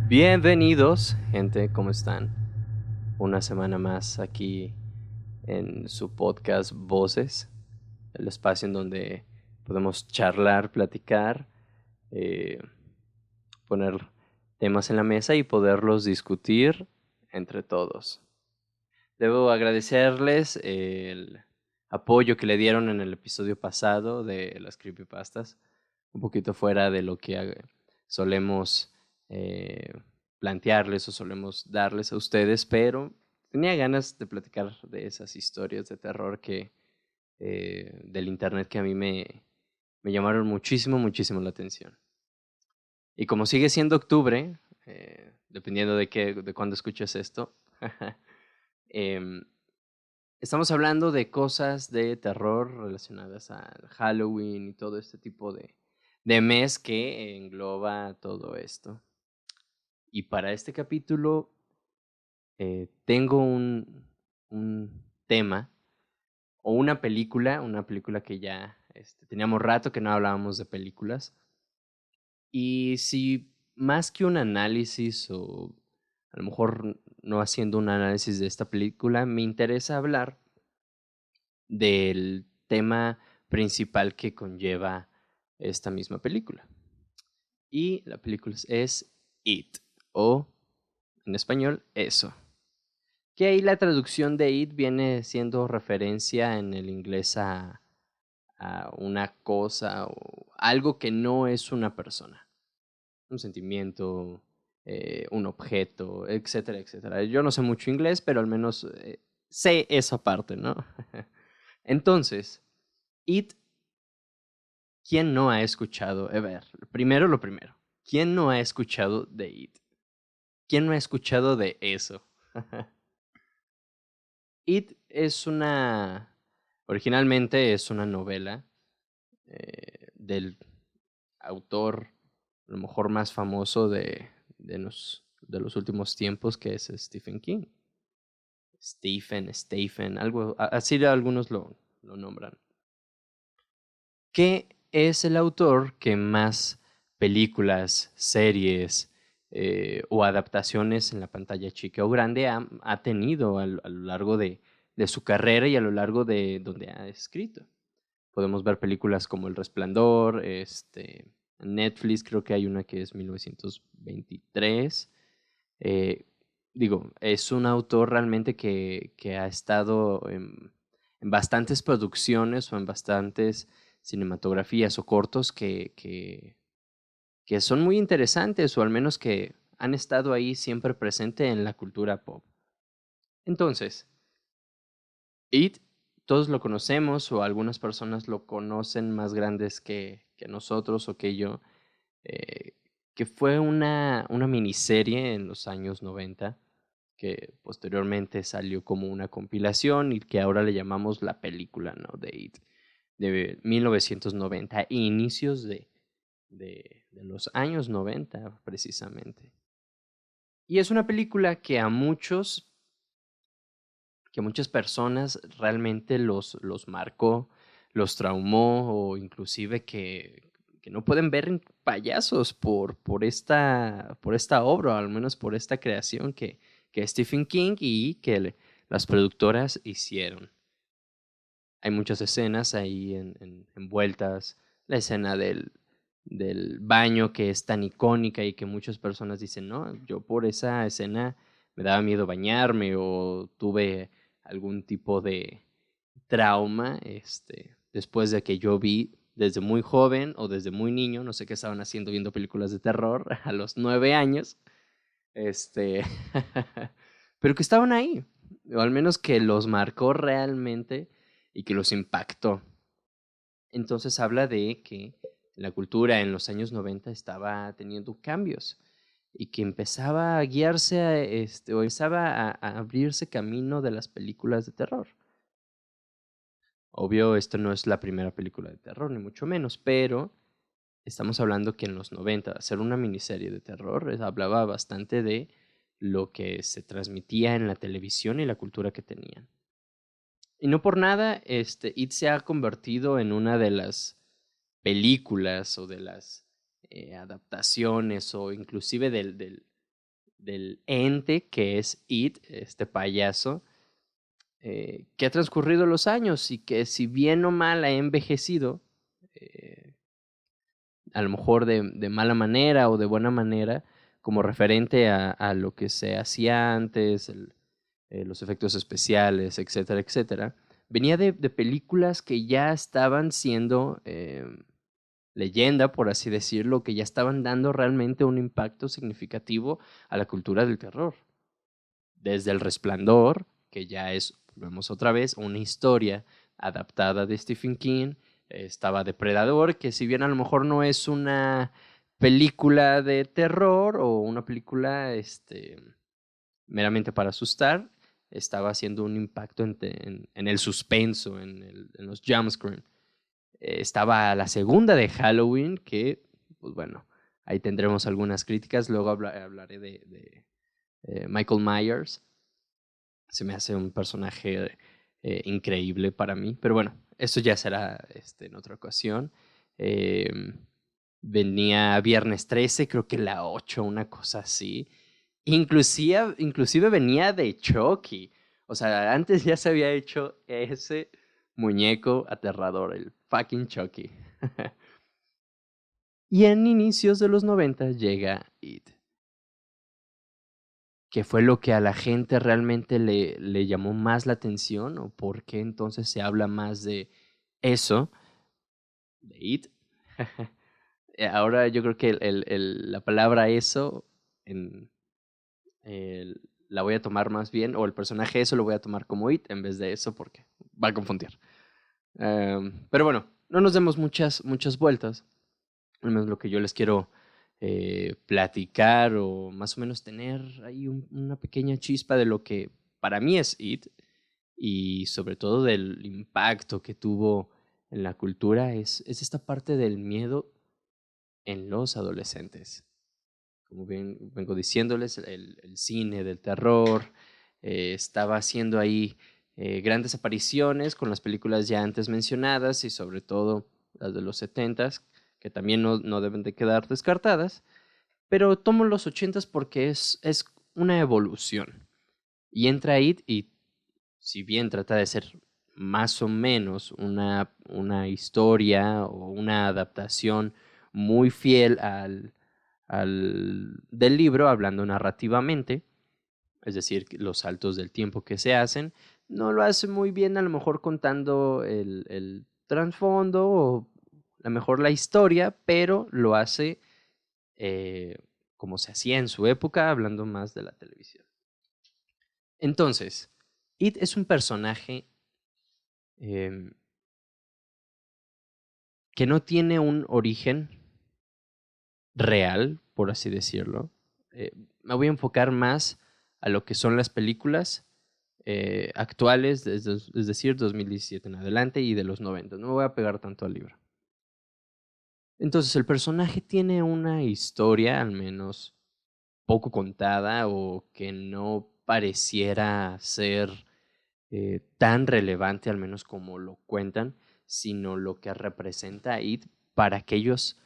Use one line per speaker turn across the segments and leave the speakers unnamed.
Bienvenidos, gente, ¿cómo están? Una semana más aquí en su podcast Voces, el espacio en donde podemos charlar, platicar, eh, poner temas en la mesa y poderlos discutir entre todos. Debo agradecerles el apoyo que le dieron en el episodio pasado de las creepypastas, un poquito fuera de lo que solemos eh, plantearles o solemos darles a ustedes, pero tenía ganas de platicar de esas historias de terror del internet que a mí me llamaron muchísimo la atención. Y como sigue siendo octubre, dependiendo de cuándo escuches esto, em, estamos hablando de cosas de terror relacionadas al Halloween y todo este tipo de mes que engloba todo esto. Y para este capítulo tengo un tema o una película que ya teníamos rato que no hablábamos de películas. Y si más que un análisis o a lo mejor no haciendo un análisis de esta película, me interesa hablar del tema principal que conlleva esta misma película. Y la película es It, o en español, Eso. Que ahí la traducción de It viene siendo referencia en el inglés a una cosa o algo que no es una persona. Un sentimiento, un objeto, etcétera, etcétera. Yo no sé mucho inglés, pero al menos sé esa parte, ¿no? Entonces, It, ¿quién no ha escuchado? A ver, primero lo primero. ¿Quién no ha escuchado de It? ¿Quién no ha escuchado de eso? It es originalmente es una novela del autor, a lo mejor más famoso de los últimos tiempos, que es Stephen King. Stephen, algo así algunos lo nombran. Que es el autor que más películas, series o adaptaciones en la pantalla chica o grande ha tenido a lo largo de su carrera y a lo largo de donde ha escrito. Podemos ver películas como El Resplandor, en Netflix creo que hay una que es 1923. Eh, Digo, es un autor realmente que ha estado en bastantes producciones o en bastantes cinematografías o cortos que son muy interesantes o al menos que han estado ahí siempre presente en la cultura pop. Entonces, It, todos lo conocemos o algunas personas lo conocen más grandes que nosotros o que yo, eh, que fue una miniserie en los años 90 que posteriormente salió como una compilación y que ahora le llamamos la película, ¿no? De It, de 1990, inicios de los años 90 precisamente. Y es una película que a muchas personas realmente los marcó, los traumó o inclusive que no pueden ver payasos por esta obra, o al menos por esta creación que Stephen King y que las productoras hicieron. Hay muchas escenas ahí envueltas, la escena del baño que es tan icónica y que muchas personas dicen, no, yo por esa escena me daba miedo bañarme o tuve algún tipo de trauma, después de que yo vi desde muy joven o desde muy niño, no sé qué estaban haciendo viendo películas de terror a los 9 años, este, pero que estaban ahí, o al menos que los marcó realmente y que los impactó. Entonces habla de que la cultura en los años 90 estaba teniendo cambios y que empezaba a guiarse o empezaba a abrirse camino de las películas de terror. Obvio, esto no es la primera película de terror, ni mucho menos, pero estamos hablando que en los 90 hacer una miniserie de terror hablaba bastante de lo que se transmitía en la televisión y la cultura que tenían. Y no por nada, It se ha convertido en una de las películas o de las adaptaciones o inclusive del ente que es It, este payaso, que ha transcurrido los años y que si bien o mal ha envejecido, a lo mejor de mala manera o de buena manera, como referente a lo que se hacía antes, los efectos especiales, etcétera, etcétera, venía de películas que ya estaban siendo leyenda, por así decirlo, que ya estaban dando realmente un impacto significativo a la cultura del terror. Desde El Resplandor, que ya es, volvemos otra vez, una historia adaptada de Stephen King. Estaba Depredador, que si bien a lo mejor no es una película de terror o una película meramente para asustar, estaba haciendo un impacto en el suspenso, en los jumpscares. Estaba la segunda de Halloween, que, pues bueno, ahí tendremos algunas críticas. Luego hablaré de Michael Myers. Se me hace un personaje increíble para mí. Pero bueno, eso ya será en otra ocasión. Eh, Venía Viernes 13, creo que la 8, una cosa así. Inclusive venía de Chucky. O sea, antes ya se había hecho ese muñeco aterrador, el fucking Chucky. Y en inicios de los 90 llega It. ¿Qué fue lo que a la gente realmente le llamó más la atención? ¿O por qué entonces se habla más de eso, de It? Ahora yo creo que la palabra eso en, la voy a tomar más bien, o el personaje eso lo voy a tomar como It en vez de eso porque va a confundir. Pero bueno, no nos demos muchas vueltas. Al menos lo que yo les quiero platicar o más o menos tener ahí una pequeña chispa de lo que para mí es It y sobre todo del impacto que tuvo en la cultura es esta parte del miedo en los adolescentes. Como bien vengo diciéndoles, el cine del terror estaba haciendo ahí grandes apariciones con las películas ya antes mencionadas y sobre todo las de los 70s, que también no deben de quedar descartadas, pero tomo los 80s porque es una evolución. Y entra It y si bien trata de ser más o menos una historia o una adaptación muy fiel del libro, hablando narrativamente, es decir, los saltos del tiempo que se hacen, no lo hace muy bien a lo mejor contando el trasfondo o a lo mejor la historia, pero lo hace como se hacía en su época, hablando más de la televisión. Entonces, It es un personaje eh, que no tiene un origen real, por así decirlo. Me voy a enfocar más a lo que son las películas actuales, es decir, 2017 en adelante y de los 90. No me voy a pegar tanto al libro. Entonces, el personaje tiene una historia, al menos poco contada, o que no pareciera ser tan relevante, al menos como lo cuentan, sino lo que representa IT para aquellos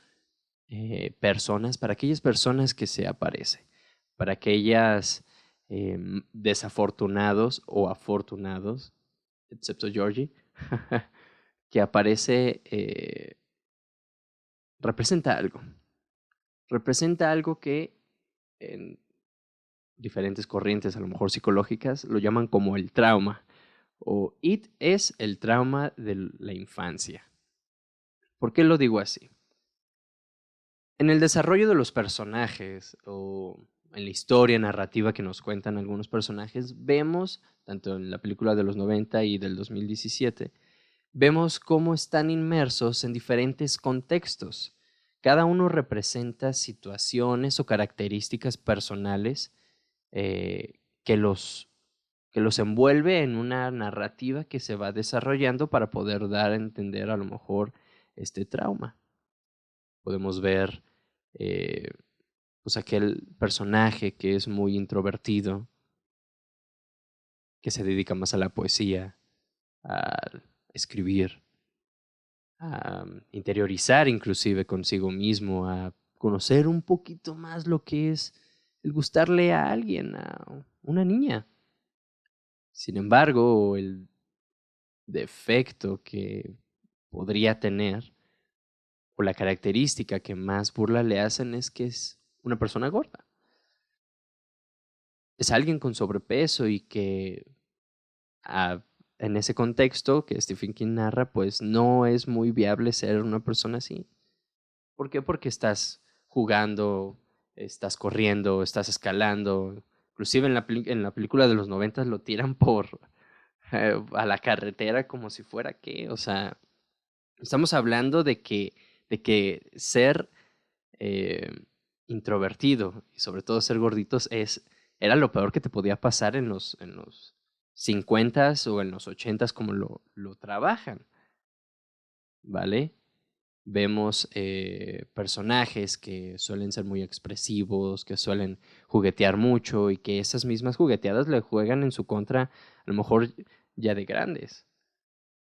para aquellas personas que se aparece, para aquellas desafortunados o afortunados, excepto Georgie, que aparece, representa algo que en diferentes corrientes, a lo mejor psicológicas, lo llaman como el trauma, o IT es el trauma de la infancia. ¿Por qué lo digo así? En el desarrollo de los personajes o en la historia narrativa que nos cuentan algunos personajes, vemos, tanto en la película de los 90 y del 2017, vemos cómo están inmersos en diferentes contextos. Cada uno representa situaciones o características personales eh, que los que los envuelve en una narrativa que se va desarrollando para poder dar a entender a lo mejor este trauma. Podemos ver eh, pues aquel personaje que es muy introvertido, que se dedica más a la poesía, a escribir, a interiorizar inclusive consigo mismo, a conocer un poquito más lo que es el gustarle a alguien, a una niña. Sin embargo, el defecto que podría tener, o la característica que más burla le hacen, es que es una persona gorda. Es alguien con sobrepeso y que en ese contexto que Stephen King narra, pues no es muy viable ser una persona así. ¿Por qué? Porque estás jugando, estás corriendo, estás escalando. Inclusive en la película de los 90 lo tiran a la carretera como si fuera qué. O sea, estamos hablando de que ser eh, introvertido y sobre todo ser gorditos era lo peor que te podía pasar en los 50s o en los 80s como lo trabajan, ¿vale? Vemos personajes que suelen ser muy expresivos, que suelen juguetear mucho y que esas mismas jugueteadas le juegan en su contra a lo mejor ya de grandes,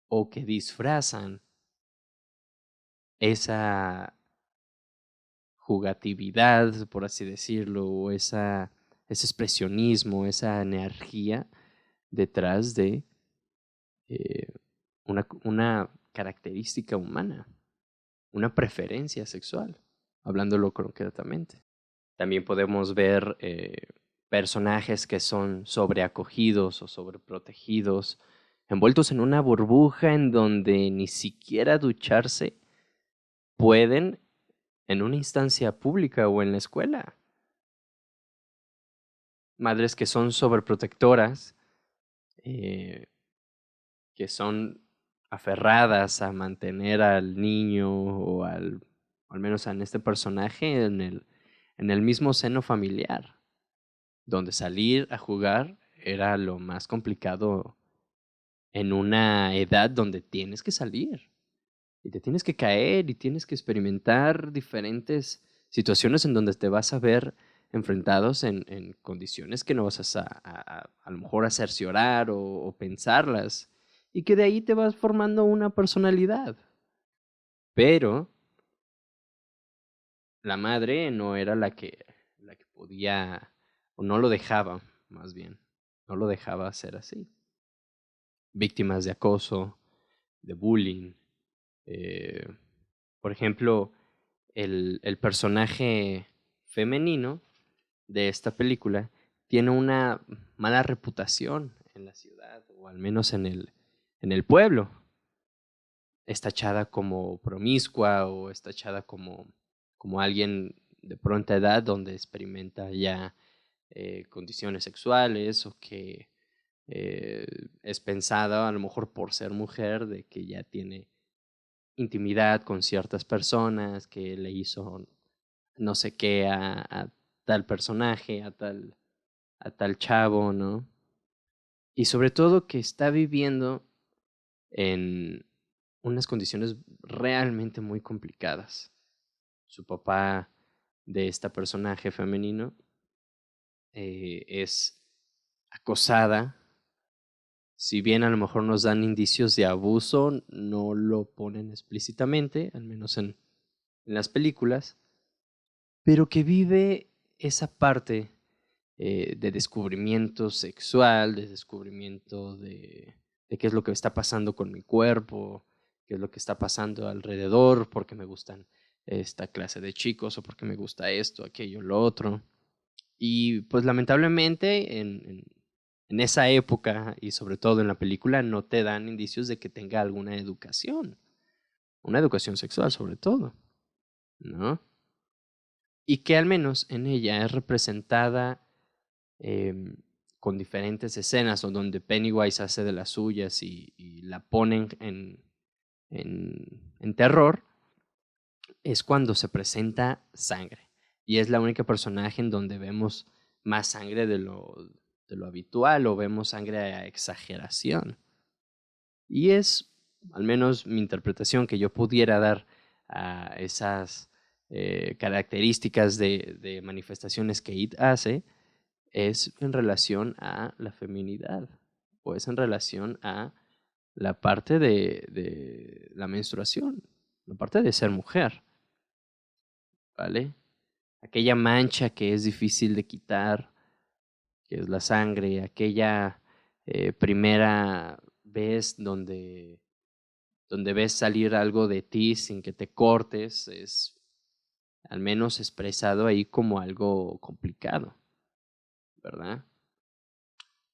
o que disfrazan esa jugatividad, por así decirlo, o ese expresionismo, esa energía detrás de eh, una característica humana, una preferencia sexual, hablándolo concretamente. También podemos ver personajes que son sobreacogidos o sobreprotegidos, envueltos en una burbuja en donde ni siquiera ducharse pueden en una instancia pública o en la escuela. Madres que son sobreprotectoras, eh, que son aferradas a mantener al niño o al menos en este personaje, en el mismo seno familiar, donde salir a jugar era lo más complicado en una edad donde tienes que salir y te tienes que caer y tienes que experimentar diferentes situaciones en donde te vas a ver enfrentados en condiciones que no vas a lo mejor a cerciorar o pensarlas y que de ahí te vas formando una personalidad. Pero la madre no era la que podía, o no lo dejaba, más bien, no lo dejaba ser así. Víctimas de acoso, de bullying. eh, por ejemplo, el personaje femenino de esta película tiene una mala reputación en la ciudad, o al menos en el pueblo. Es tachada como promiscua o es tachada como alguien de pronta edad donde experimenta ya condiciones sexuales o que eh, es pensada a lo mejor por ser mujer de que ya tiene intimidad con ciertas personas, que le hizo no sé qué a tal personaje, a tal chavo, ¿no? Y sobre todo que está viviendo en unas condiciones realmente muy complicadas. Su papá de esta personaje femenino es acosada. Si bien a lo mejor nos dan indicios de abuso, no lo ponen explícitamente, al menos en las películas, pero que vive esa parte de descubrimiento sexual, de descubrimiento de qué es lo que está pasando con mi cuerpo, qué es lo que está pasando alrededor, por qué me gustan esta clase de chicos o por qué me gusta esto, aquello, lo otro. Y pues lamentablemente en esa época y sobre todo en la película no te dan indicios de que tenga alguna educación, una educación sexual sobre todo, ¿no? Y que al menos en ella es representada em, con diferentes escenas o donde Pennywise hace de las suyas y la ponen en terror, es cuando se presenta sangre. Y es la única personaje en donde vemos más sangre de lo habitual o vemos sangre a exageración. Y es, al menos mi interpretación que yo pudiera dar a esas características de manifestaciones que It hace, es en relación a la feminidad o es en relación a la parte de la menstruación, la parte de ser mujer, ¿vale? aquella mancha que es difícil de quitar, que es la sangre, aquella primera vez donde ves salir algo de ti sin que te cortes, es al menos expresado ahí como algo complicado, ¿verdad?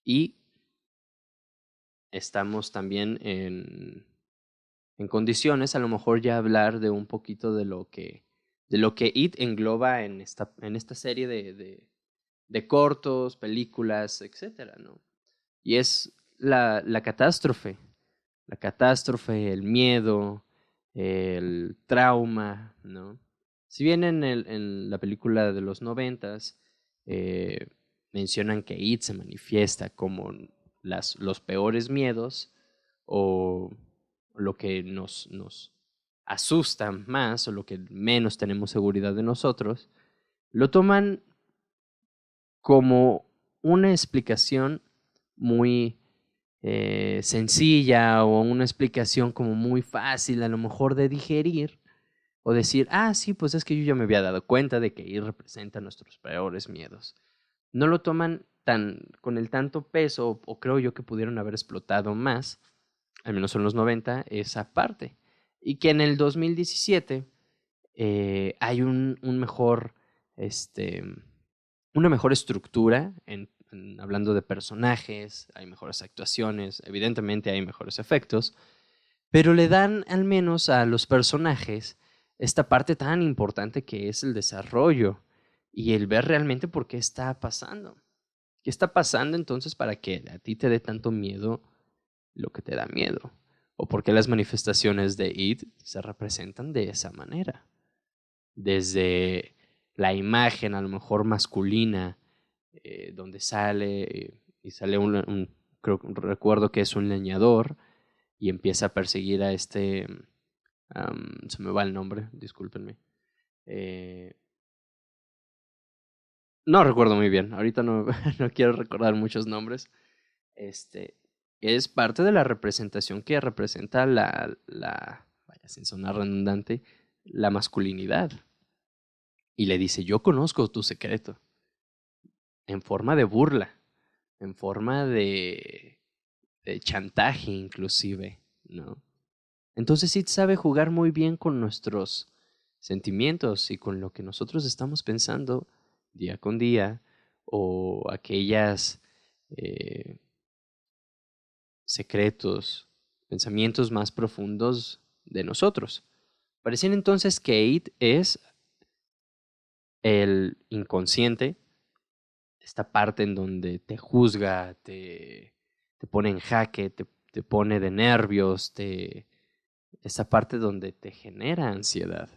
Y estamos también en condiciones a lo mejor ya hablar de un poquito de lo que It engloba en esta serie de cortos, películas, etcétera, ¿no? Y es la catástrofe, el miedo, el trauma, ¿no? Si bien en la película de los 90 eh, mencionan que It se manifiesta como los peores miedos o lo que nos asusta más o lo que menos tenemos seguridad de nosotros, lo toman como una explicación muy sencilla o una explicación como muy fácil a lo mejor de digerir o decir, ah, sí, pues es que yo ya me había dado cuenta de que ahí representa nuestros peores miedos. No lo toman con el tanto peso o creo yo que pudieron haber explotado más, al menos en los 90, esa parte. Y que en el 2017 hay un mejor, una mejor estructura hablando de personajes, hay mejores actuaciones, evidentemente hay mejores efectos, pero le dan al menos a los personajes esta parte tan importante que es el desarrollo y el ver realmente por qué está pasando. ¿Qué está pasando entonces para que a ti te dé tanto miedo lo que te da miedo? ¿O por qué las manifestaciones de It se representan de esa manera? Desde la imagen a lo mejor masculina, donde sale y sale recuerdo que es un leñador y empieza a perseguir a se me va el nombre, discúlpenme. No recuerdo muy bien, ahorita no, no quiero recordar muchos nombres. Es parte de la representación que representa vaya, sin sonar redundante, la masculinidad. Y le dice, yo conozco tu secreto, en forma de burla, en forma de chantaje inclusive, ¿no? Entonces sí sabe jugar muy bien con nuestros sentimientos y con lo que nosotros estamos pensando día con día o aquellas secretos, pensamientos más profundos de nosotros. Parecían entonces que It es el inconsciente, esta parte en donde te juzga, te pone en jaque, te pone de nervios, esa parte donde te genera ansiedad.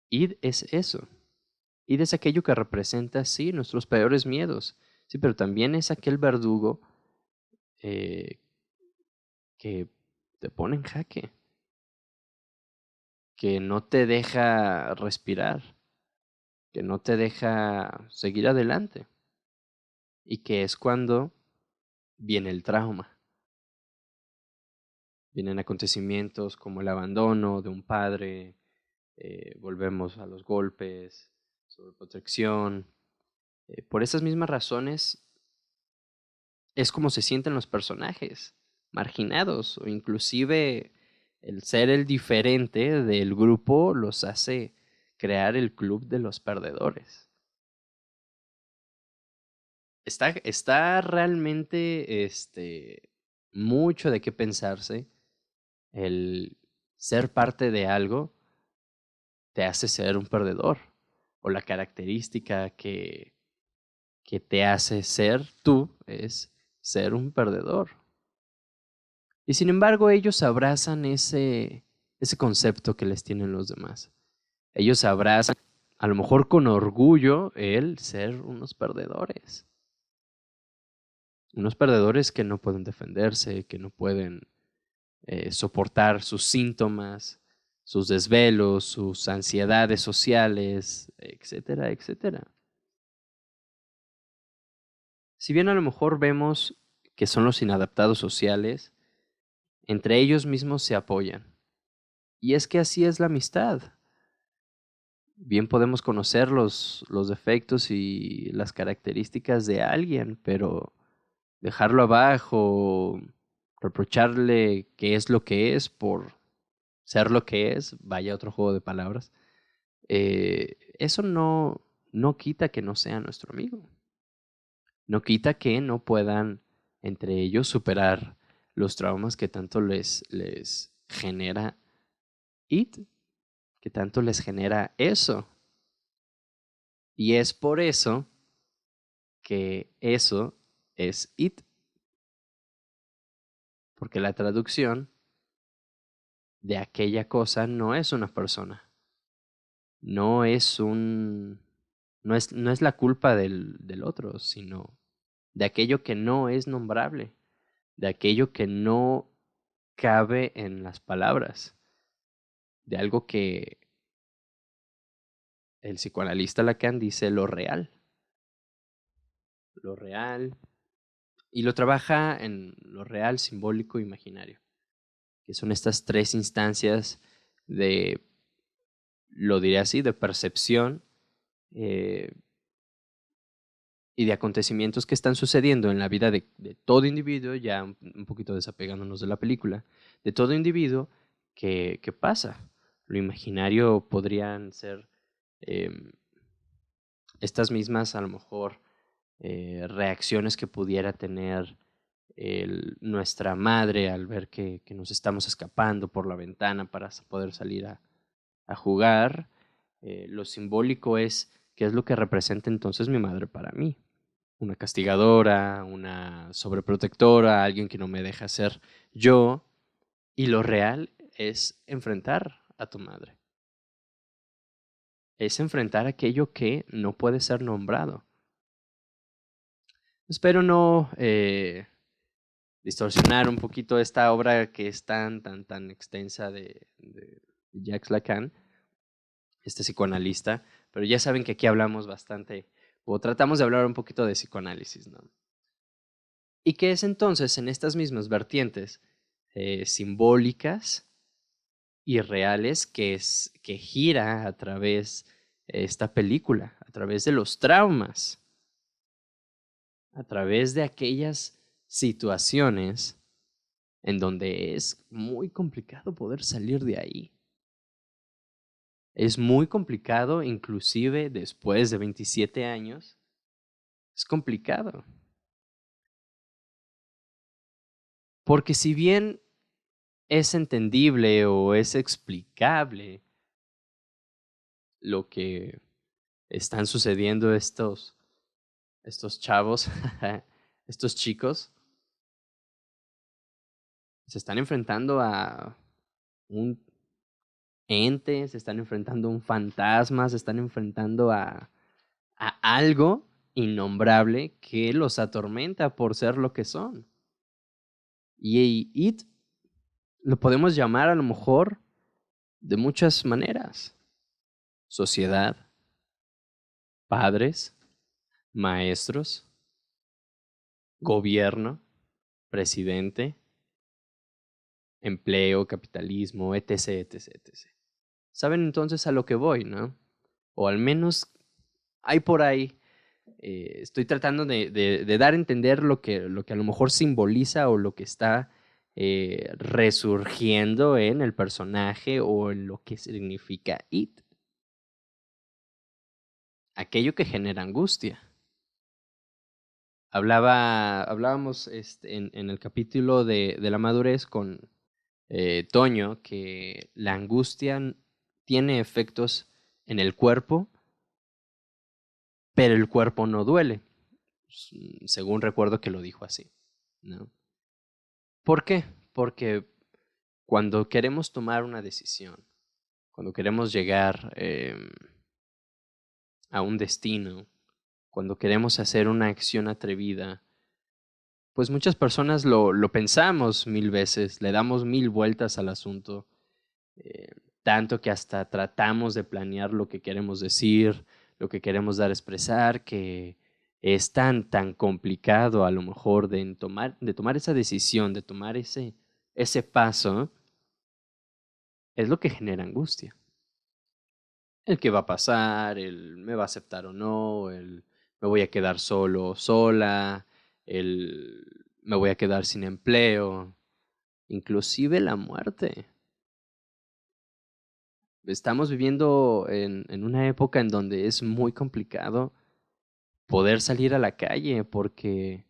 Id es eso. Id es aquello que representa, sí, nuestros peores miedos. Sí, pero también es aquel verdugo que te pone en jaque, que no te deja respirar, que no te deja seguir adelante. Y que es cuando viene el trauma. Vienen acontecimientos como el abandono de un padre, volvemos a los golpes, sobreprotección. Por esas mismas razones es como se sienten los personajes, marginados o inclusive el ser el diferente del grupo los hace crear el club de los perdedores. Está realmente mucho de qué pensarse. El ser parte de algo te hace ser un perdedor o la característica que te hace ser tú es ser un perdedor. Y sin embargo ellos abrazan ese concepto que les tienen los demás. Ellos abrazan, a lo mejor con orgullo, el ser unos perdedores. Unos perdedores que no pueden defenderse, que no pueden soportar sus síntomas, sus desvelos, sus ansiedades sociales, etcétera, etcétera. Si bien a lo mejor vemos que son los inadaptados sociales, entre ellos mismos se apoyan. Y es que así es la amistad. Bien podemos conocer los defectos y las características de alguien, pero dejarlo abajo, reprocharle qué es lo que es por ser lo que es, vaya otro juego de palabras, eso no quita que no sea nuestro amigo. No quita que no puedan entre ellos superar los traumas que tanto les genera IT, que tanto les genera eso. Y es por eso que eso es IT, porque la traducción de aquella cosa no es una persona, no es no es la culpa del otro, sino de aquello que no es nombrable, de aquello que no cabe en las palabras, de algo que el psicoanalista Lacan dice lo real, y lo trabaja en lo real, simbólico e imaginario, que son estas tres instancias de, lo diré así, de percepción eh, y de acontecimientos que están sucediendo en la vida de todo individuo, ya un poquito desapegándonos de la película, de todo individuo que pasa. Lo imaginario podrían ser estas mismas, a lo mejor, reacciones que pudiera tener nuestra madre al ver que nos estamos escapando por la ventana para poder salir a jugar. Lo simbólico es qué es lo que representa entonces mi madre para mí. Una castigadora, una sobreprotectora, alguien que no me deja ser yo. Y lo real es enfrentar a tu madre. Es enfrentar aquello que no puede ser nombrado. Espero no distorsionar un poquito esta obra que es tan extensa de Jacques Lacan, este psicoanalista, pero ya saben que aquí hablamos bastante, o tratamos de hablar un poquito de psicoanálisis, ¿no? Y que es entonces en estas mismas vertientes simbólicas y reales que gira a través esta película, a través de los traumas, a través de aquellas situaciones en donde es muy complicado poder salir de ahí. Es muy complicado, inclusive después de 27 años, es complicado. Porque si bien es entendible o es explicable lo que están sucediendo estos chavos, estos chicos, se están enfrentando a un ente, se están enfrentando a un fantasma, se están enfrentando a algo innombrable que los atormenta por ser lo que son. Y it lo podemos llamar a lo mejor de muchas maneras. Sociedad, padres, maestros, gobierno, presidente, empleo, capitalismo, etc, etc, etc. ¿Saben entonces a lo que voy, no? O al menos hay por ahí. Estoy tratando de dar a entender lo que a lo mejor simboliza o lo que está resurgiendo en el personaje o en lo que significa it. Aquello que genera angustia. Hablábamos en el capítulo de la madurez con Toño que la angustia tiene efectos en el cuerpo, pero el cuerpo no duele. Según recuerdo que lo dijo así, ¿no? ¿Por qué? Porque cuando queremos tomar una decisión, cuando queremos llegar a un destino, cuando queremos hacer una acción atrevida, pues muchas personas lo pensamos 1000 veces, le damos 1000 vueltas al asunto, eh, tanto que hasta tratamos de planear lo que queremos decir, lo que queremos dar a expresar, que es tan complicado a lo mejor de tomar esa decisión, de tomar ese paso, es lo que genera angustia. el qué va a pasar, el me va a aceptar o no, el me voy a quedar solo o sola, el me voy a quedar sin empleo, inclusive la muerte. Estamos viviendo en una época en donde es muy complicado poder salir a la calle porque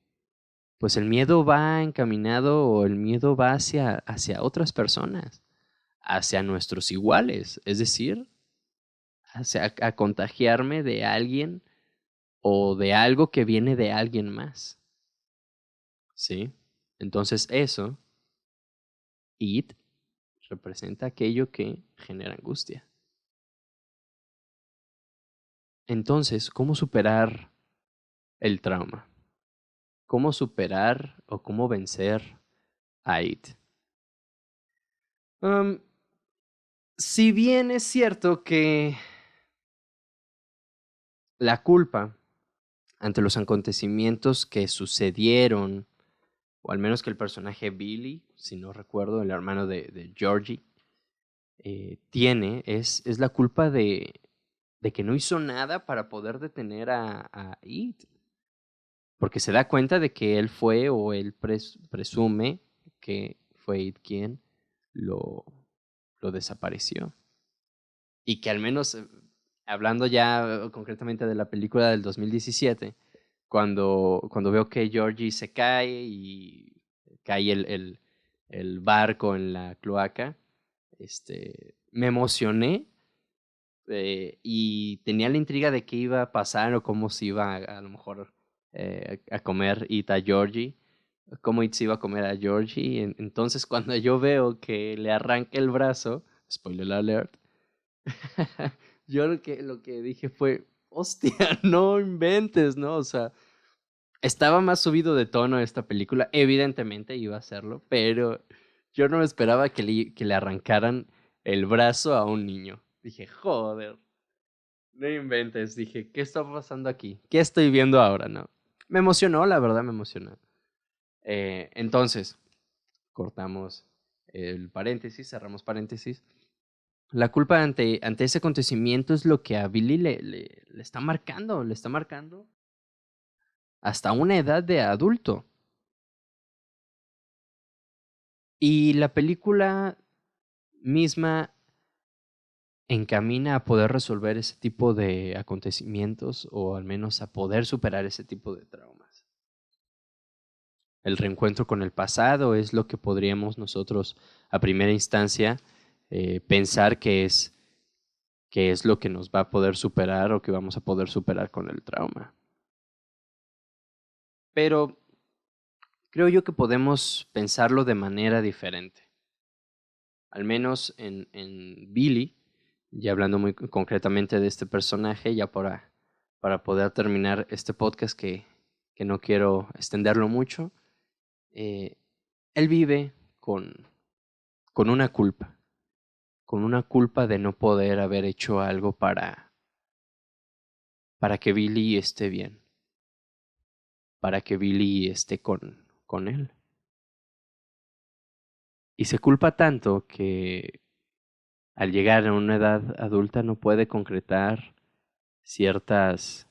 pues el miedo va encaminado o el miedo va hacia otras personas, hacia nuestros iguales, es decir, hacia a contagiarme de alguien o de algo que viene de alguien más, ¿sí? Entonces eso, it, representa aquello que genera angustia. Entonces, ¿cómo superar el trauma? ¿Cómo superar o cómo vencer a it? Si bien es cierto que la culpa ante los acontecimientos que sucedieron, o al menos que el personaje Billy, si no recuerdo, el hermano de Georgie, tiene, es la culpa de que no hizo nada para poder detener a It. Porque se da cuenta de que él fue o él presume que fue It quien lo, lo desapareció. Y que al menos, hablando ya concretamente de la película del 2017, cuando veo que Georgie se cae y cae el barco en la cloaca, me emocioné y tenía la intriga de qué iba a pasar o cómo se iba a lo mejor a comer It a Georgie, cómo It se iba a comer a Georgie. Entonces cuando yo veo que le arranca el brazo, spoiler alert, yo lo que dije fue, hostia, no inventes, ¿no? O sea, estaba más subido de tono esta película, evidentemente iba a hacerlo, pero yo no me esperaba que le arrancaran el brazo a un niño. Dije, joder, no inventes. Dije, ¿qué está pasando aquí? ¿Qué estoy viendo ahora? No. Me emocionó, la verdad me emocionó. Entonces, cortamos el paréntesis, cerramos paréntesis. La culpa ante ese acontecimiento es lo que a Billy le está marcando hasta una edad de adulto. Y la película misma encamina a poder resolver ese tipo de acontecimientos o al menos a poder superar ese tipo de traumas. El reencuentro con el pasado es lo que podríamos nosotros a primera instancia pensar que es lo que nos va a poder superar o que vamos a poder superar con el trauma. Pero creo yo que podemos pensarlo de manera diferente. Al menos en Billy, ya hablando muy concretamente de este personaje, ya para poder terminar este podcast que no quiero extenderlo mucho, él vive con una culpa de no poder haber hecho algo para que Billy esté bien, para que Billy esté con él. Y se culpa tanto que al llegar a una edad adulta no puede concretar ciertas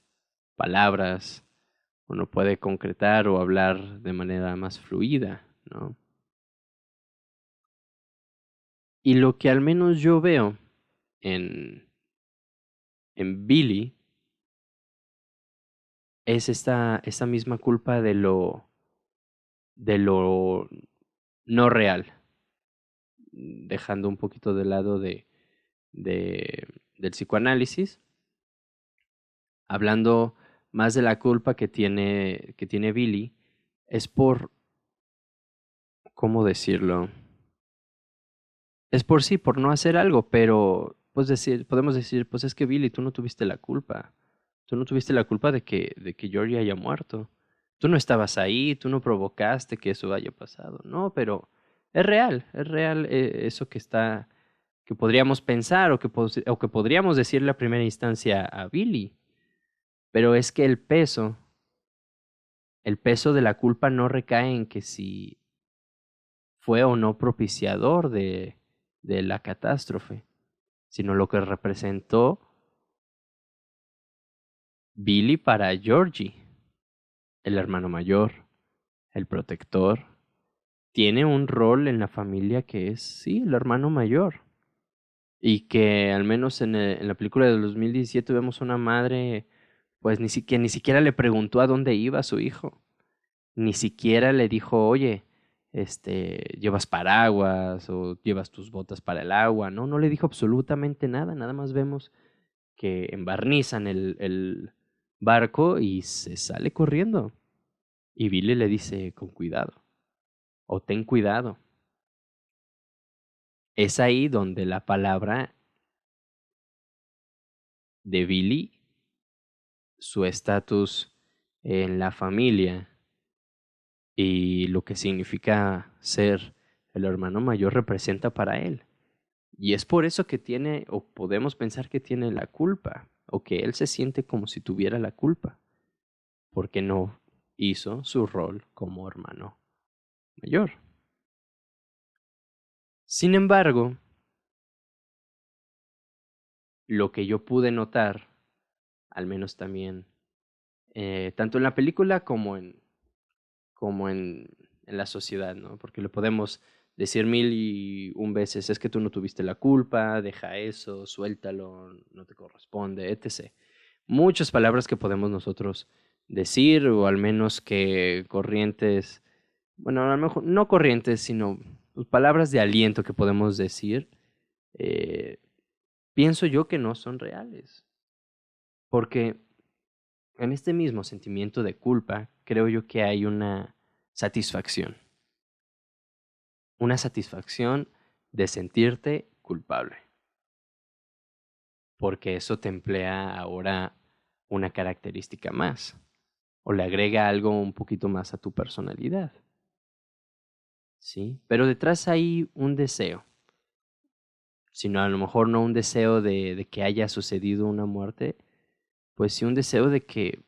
palabras o no puede concretar o hablar de manera más fluida, ¿no? Y lo que al menos yo veo en, en Billy es esta misma culpa de lo no real, dejando un poquito de lado del psicoanálisis, hablando más de la culpa que tiene Billy, es por, ¿cómo decirlo? Es por sí, por no hacer algo, pero podemos decir, pues es que Billy, tú no tuviste la culpa. Tú no tuviste la culpa de que Georgie haya muerto. Tú no estabas ahí, tú no provocaste que eso haya pasado. No, pero es real eso que podríamos pensar o que podríamos decirle a primera instancia a Billy. Pero es que el peso de la culpa no recae en que si fue o no propiciador de la catástrofe, sino lo que representó Billy para Georgie, el hermano mayor, el protector, tiene un rol en la familia que es, sí, el hermano mayor. Y que al menos en la película de 2017 vemos una madre, pues que ni siquiera le preguntó a dónde iba su hijo. Ni siquiera le dijo, oye, llevas paraguas o llevas tus botas para el agua. No, no le dijo absolutamente nada. Nada más vemos que embarnizan el barco y se sale corriendo. Y Billy le dice, con cuidado, o ten cuidado. Es ahí donde la palabra de Billy, su estatus en la familia y lo que significa ser el hermano mayor representa para él. Y es por eso que tiene, o podemos pensar que tiene la culpa, o que él se siente como si tuviera la culpa, porque no hizo su rol como hermano mayor. Sin embargo, lo que yo pude notar, al menos también, tanto en la película como en la sociedad, ¿no? Porque le podemos decir mil y un veces, es que tú no tuviste la culpa, deja eso, suéltalo, no te corresponde, etc. Muchas palabras que podemos nosotros decir, o al menos que corrientes, bueno, a lo mejor no corrientes, sino pues, palabras de aliento que podemos decir, eh, pienso yo que no son reales. Porque en este mismo sentimiento de culpa, creo yo que hay satisfacción. Una satisfacción de sentirte culpable. Porque eso te emplea ahora una característica más. O le agrega algo un poquito más a tu personalidad. ¿Sí? Pero detrás hay un deseo. Sino a lo mejor no un deseo de que haya sucedido una muerte, pues sí un deseo de que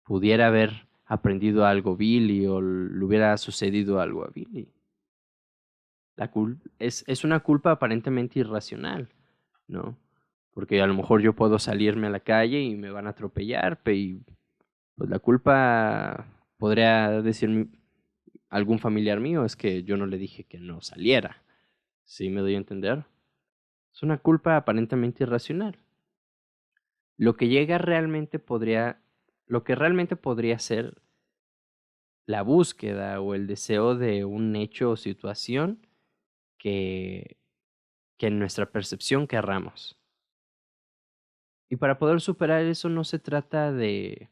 pudiera haber aprendido algo Billy o le hubiera sucedido algo a Billy. Es una culpa aparentemente irracional, ¿no? Porque a lo mejor yo puedo salirme a la calle y me van a atropellar, y pues la culpa podría decir algún familiar mío es que yo no le dije que no saliera. ¿Sí me doy a entender? Es una culpa aparentemente irracional. Lo que llega realmente lo que realmente podría ser la búsqueda o el deseo de un hecho o situación que, que en nuestra percepción querramos. Y para poder superar eso no se trata de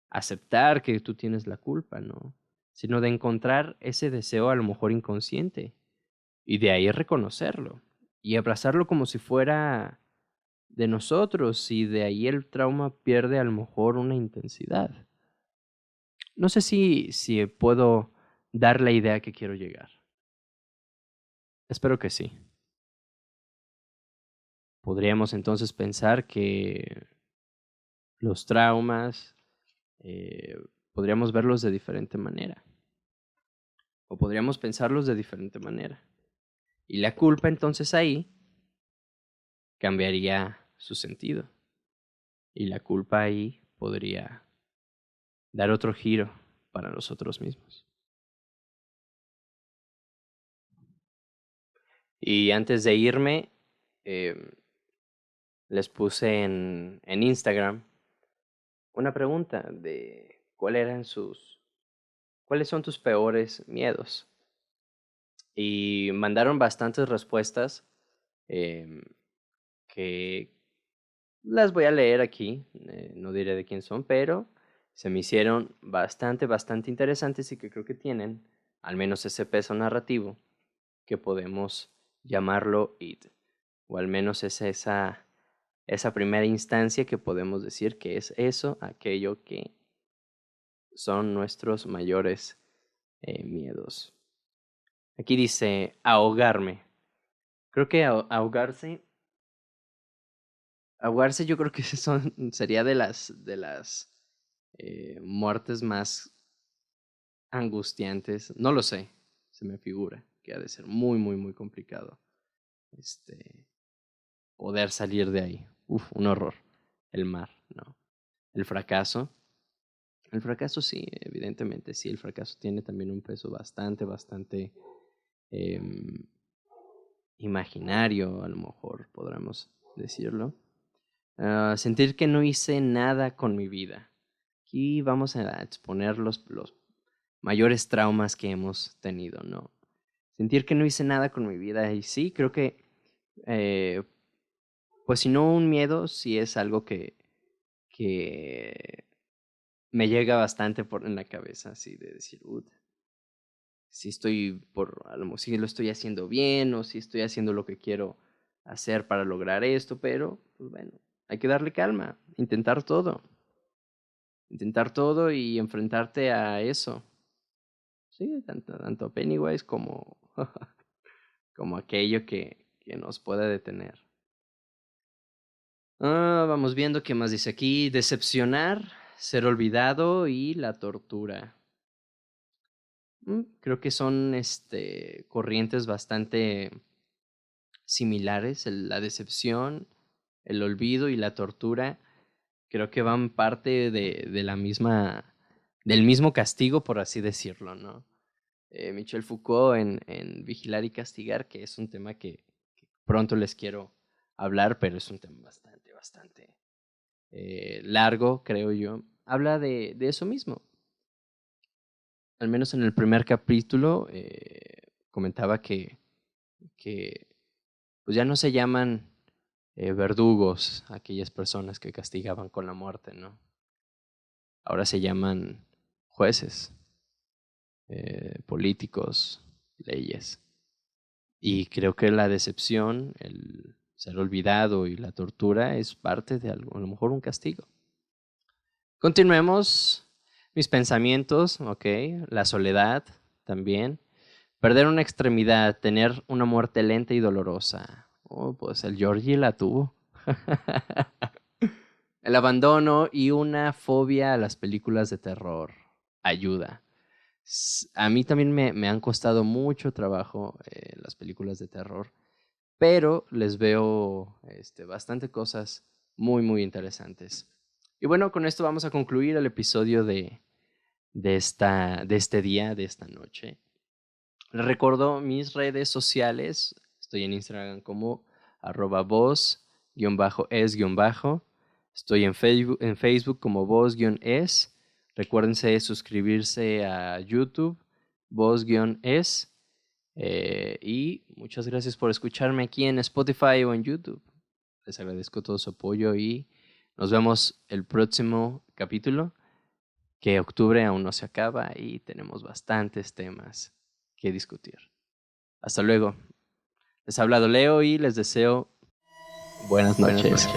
aceptar que tú tienes la culpa, ¿no? Sino de encontrar ese deseo a lo mejor inconsciente y de ahí reconocerlo y abrazarlo como si fuera de nosotros y de ahí el trauma pierde a lo mejor una intensidad. No sé si puedo dar la idea que quiero llegar. Espero que sí. Podríamos entonces pensar que los traumas eh, podríamos verlos de diferente manera o podríamos pensarlos de diferente manera. Y la culpa entonces ahí cambiaría su sentido. Y la culpa ahí podría dar otro giro para nosotros mismos. Y antes de irme, les puse en Instagram una pregunta de cuáles son tus peores miedos. Y mandaron bastantes respuestas em, que las voy a leer aquí, no diré de quién son, pero se me hicieron bastante interesantes y que creo que tienen al menos ese peso narrativo que podemos llamarlo it, o al menos es esa primera instancia que podemos decir que es eso, aquello que son nuestros mayores miedos. Aquí dice ahogarme. Creo que ahogarse yo creo que sería de las muertes más angustiantes. No lo sé, se me figura que ha de ser muy complicado poder salir de ahí. Uf, un horror. El mar, ¿no? el fracaso. El fracaso sí, evidentemente sí, el fracaso tiene también un peso bastante imaginario, a lo mejor podríamos decirlo. Sentir que no hice nada con mi vida. Aquí vamos a exponer los mayores traumas que hemos tenido, ¿no? Sentir que no hice nada con mi vida. Y sí, creo que, pues si no un miedo, sí es algo que me llega bastante en la cabeza, así de decir, si a lo mejor si lo estoy haciendo bien o si estoy haciendo lo que quiero hacer para lograr esto, pero, pues bueno, hay que darle calma, intentar todo y enfrentarte a eso. Sí, tanto a Pennywise como, como aquello que nos puede detener. Vamos viendo qué más dice aquí. Decepcionar, ser olvidado y la tortura. Creo que son corrientes bastante similares. La decepción, el olvido y la tortura. Creo que van parte del mismo castigo, por así decirlo, ¿no? Michel Foucault en Vigilar y Castigar, que es un tema que pronto les quiero hablar, pero es un tema bastante largo, creo yo. Habla de eso mismo. Al menos en el primer capítulo comentaba que pues ya no se llaman verdugos aquellas personas que castigaban con la muerte, ¿no? Ahora se llaman jueces, políticos, leyes. Y creo que la decepción, el ser olvidado y la tortura es parte de algo, a lo mejor un castigo. Continuemos. Mis pensamientos, ok. La soledad también. Perder una extremidad, tener una muerte lenta y dolorosa. Oh, pues el Georgie la tuvo. El abandono y una fobia a las películas de terror. Ayuda. A mí también me han costado mucho trabajo las películas de terror, pero les veo bastante cosas muy interesantes. Y bueno, con esto vamos a concluir el episodio de este día, de esta noche. Les recuerdo mis redes sociales. Estoy en Instagram como @voz_es_. Estoy en Facebook como voz-es. Recuérdense suscribirse a YouTube, voz-es. Y muchas gracias por escucharme aquí en Spotify o en YouTube. Les agradezco todo su apoyo y nos vemos el próximo capítulo, que octubre aún no se acaba y tenemos bastantes temas que discutir. Hasta luego. Les ha hablado Leo y les deseo buenas noches.